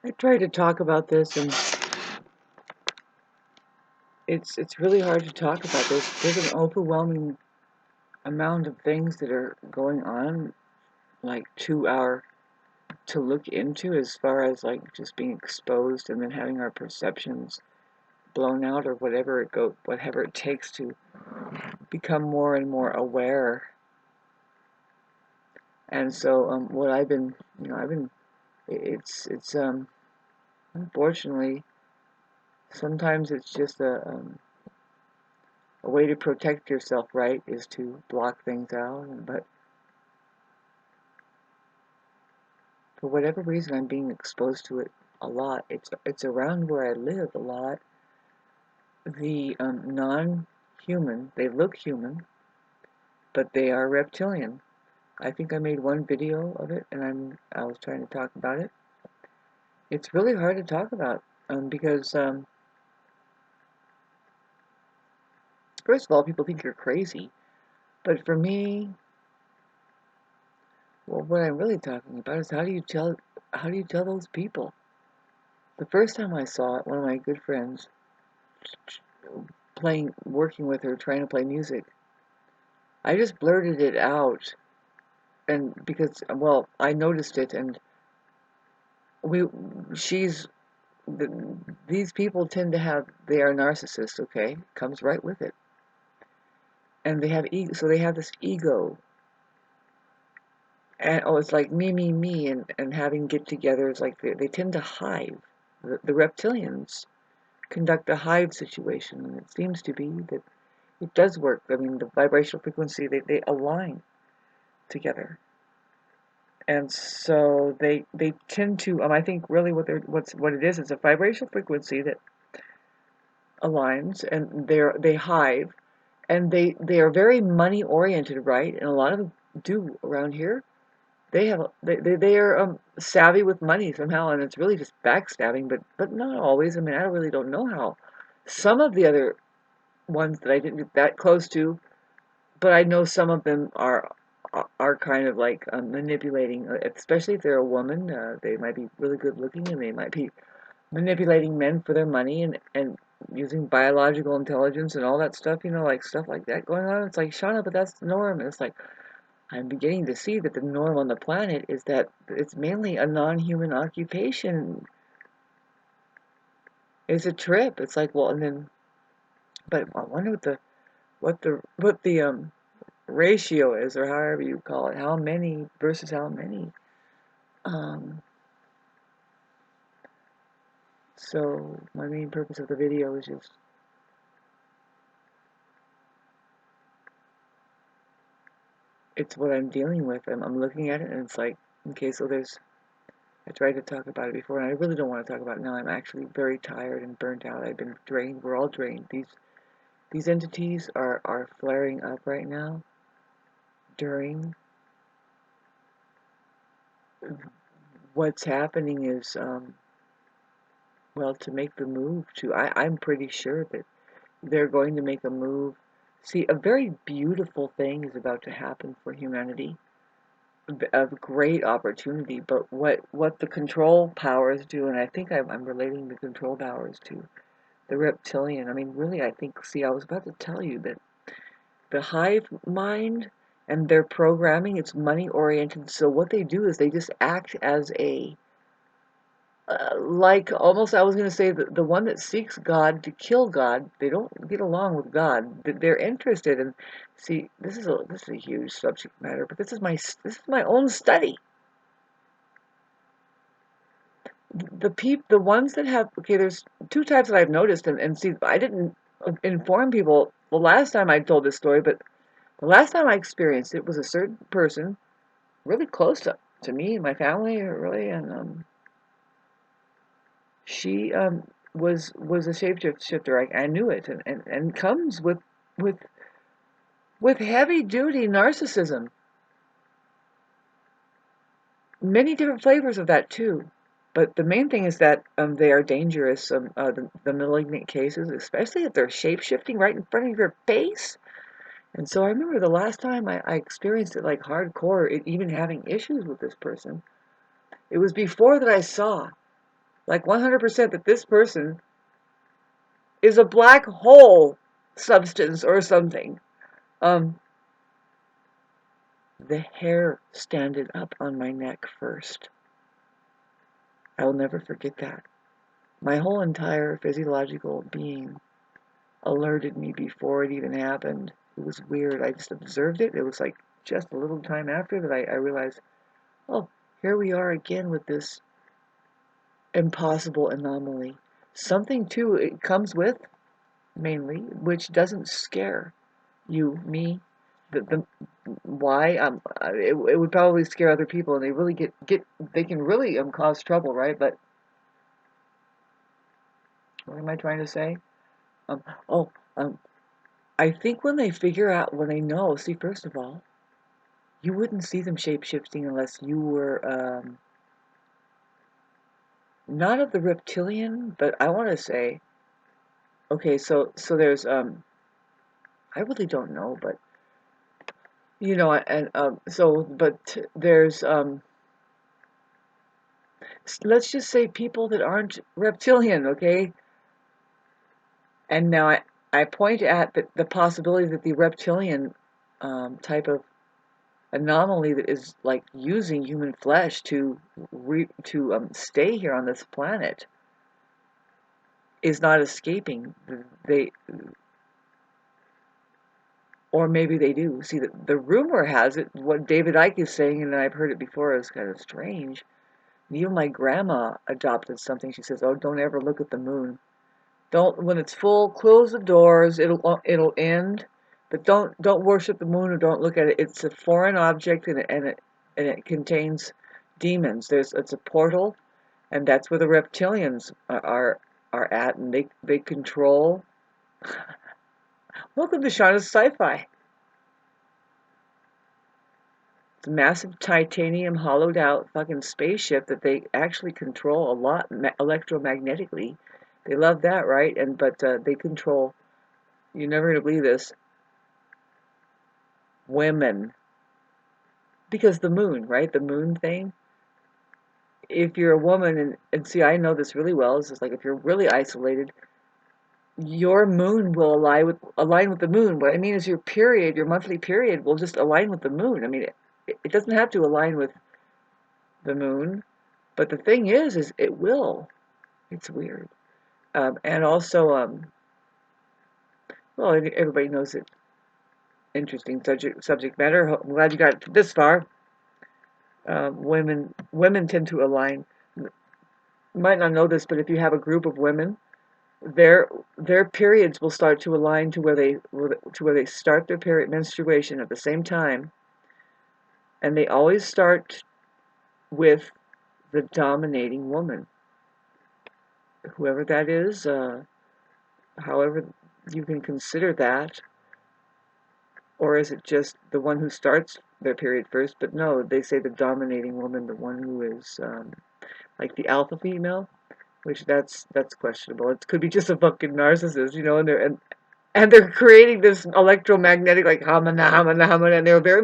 I tried to talk about this, and it's really hard to talk about this. There's an overwhelming amount of things that are going on, like to look into, as far as like just being exposed and then having our perceptions blown out, or whatever it takes to become more and more aware. And so, what I've been, it's unfortunately, sometimes it's just a way to protect yourself, right, is to block things out. But for whatever reason, I'm being exposed to it a lot. It's around where I live a lot. The non-human, they look human, but they are reptilian. I think I made one video of it, and I was trying to talk about it. It's really hard to talk about because first of all, people think you're crazy. But for me, well, what I'm really talking about is how do you tell those people? The first time I saw it, one of my good friends working with her, trying to play music, I just blurted it out, and because, well, I noticed it, and we, she's, these people tend to have, they are narcissists, okay? Comes right with it. And they have ego, so they have this ego. And oh, it's like me, and having get-togethers, like they tend to hive. The reptilians conduct a hive situation, and it seems to be that it does work. I mean, the vibrational frequency, they align together. And so they tend to, I think really what it is a vibrational frequency that aligns, and they hive, and they are very money oriented, right? And a lot of them do around here. They are savvy with money somehow, and it's really just backstabbing, but not always. I mean, I don't know how. Some of the other ones that I didn't get that close to, but I know some of them are kind of like manipulating, especially if they're a woman. They might be really good looking, and they might be manipulating men for their money, and using biological intelligence and all that stuff. Like stuff like that going on. It's like, Shauna, but that's the norm. And it's like, I'm beginning to see that the norm on the planet is that it's mainly a non-human occupation. It's a trip. It's like, well, and then, but I wonder what the ratio is, or however you call it, how many versus how many. Um, so my main purpose of the video is just, it's what I'm dealing with. I'm looking at it, and it's like, okay, so I tried to talk about it before, and I really don't want to talk about it now. I'm actually very tired and burnt out. I've been drained. We're all drained. These entities are flaring up right now during what's happening is, well, to make the move I'm pretty sure that they're going to make a move. See, a very beautiful thing is about to happen for humanity, a great opportunity, but what the control powers do, and I think I'm relating the control powers to the reptilian. I mean, really, I think, see, I was about to tell you that the hive mind and their programming, it's money oriented. So what they do is they just act as a like, almost, I was going to say, the one that seeks God to kill God. They don't get along with God. They're interested in, see, this is a huge subject matter, but this is my own study. The ones that have, okay, there's two types that I've noticed, and see, I didn't inform people the last time I told this story, but the last time I experienced it was a certain person really close to me and my family, really, and she was a shapeshifter. I knew it, and comes with with heavy duty narcissism. Many different flavors of that too. But the main thing is that they are dangerous. The malignant cases, especially if they're shape shifting right in front of your face. And so I remember the last time I experienced it like hardcore, even having issues with this person. It was before that I saw like 100% that this person is a black hole substance or something. Um, the hair standed up on my neck first. I will never forget that. My whole entire physiological being alerted me before it even happened. It was weird. I just observed it. It was like just a little time after that I realized, oh, here we are again with this impossible anomaly. Something, too, it comes with, mainly, which doesn't scare you, me, the why it would probably scare other people, and they really they can really cause trouble, right? But what am I trying to say? Um, oh, um, I think when they figure out, when they know, see, first of all, you wouldn't see them shape-shifting unless you were not of the reptilian, but I want to say, okay, so there's I really don't know, but and but there's let's just say people that aren't reptilian, okay? And now I point at the possibility that the reptilian type of anomaly that is like using human flesh to stay here on this planet is not escaping. They, or maybe they do. See, the rumor has it, what David Icke is saying, and I've heard it before, is kind of strange. Even my grandma adopted something. She says, "Oh, don't ever look at the moon. Don't, when it's full, close the doors. It'll end, but don't worship the moon or don't look at it. It's a foreign object, and it contains demons. It's a portal, and that's where the reptilians are at, and they control." Welcome to Shauna's Sci-Fi. It's a massive titanium hollowed out fucking spaceship that they actually control a lot electromagnetically. They love that, right? But they control. You're never gonna believe this. Women, because the moon, right? The moon thing. If you're a woman, and see, I know this really well. It's just like if you're really isolated, your moon will align with the moon. What I mean is your period, your monthly period, will just align with the moon. I mean, it doesn't have to align with the moon, but the thing is it will. It's weird. And also, well, everybody knows it. Interesting subject matter. I'm glad you got this far. Women tend to align. You might not know this, but if you have a group of women, their periods will start to align to where they start their period menstruation at the same time, and they always start with the dominating woman, whoever that is. However you can consider that, or is it just the one who starts their period first? But no, they say the dominating woman, the one who is like the alpha female, which that's questionable. It could be just a fucking narcissist, and they're creating this electromagnetic like hamana hamana hamana, and they're very